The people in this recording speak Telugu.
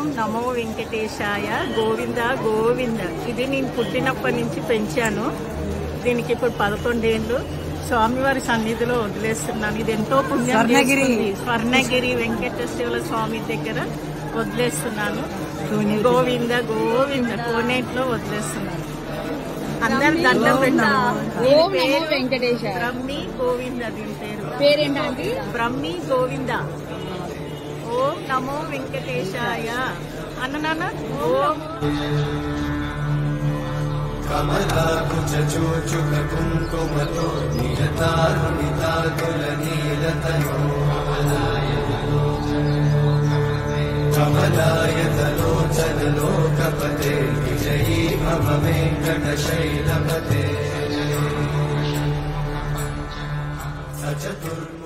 ఓం నమో వెంకటేశాయ గోవింద గోవింద. ఇది నేను పుట్టినప్పటి నుంచి పెంచాను. దీనికి ఇప్పుడు 11 ఏళ్ళు. స్వామివారి సన్నిధిలో వదిలేస్తున్నాను. ఇది ఎంతో పుణ్యం చేస్తుంది. స్వర్ణగిరి వెంకటేశ్వర స్వామి దగ్గర వదిలేస్తున్నాను. గోవింద గోవింద కోనేట్లో వదిలేస్తున్నాను. అందరు దండం పెట్టాము. బ్రహ్మి గోవింద. దీని పేరేంటంటే బ్రహ్మి గోవింద. ఓం నమో వెంకటేశాయ అన్న. ఓం కమలాకుచూచుక కుంకుమతో నిరతారుణితాకుల నీలతయో కమలాయతలోచన లోకపతే విజయీ మమ వెంకట శైలపతే సచతుర్మ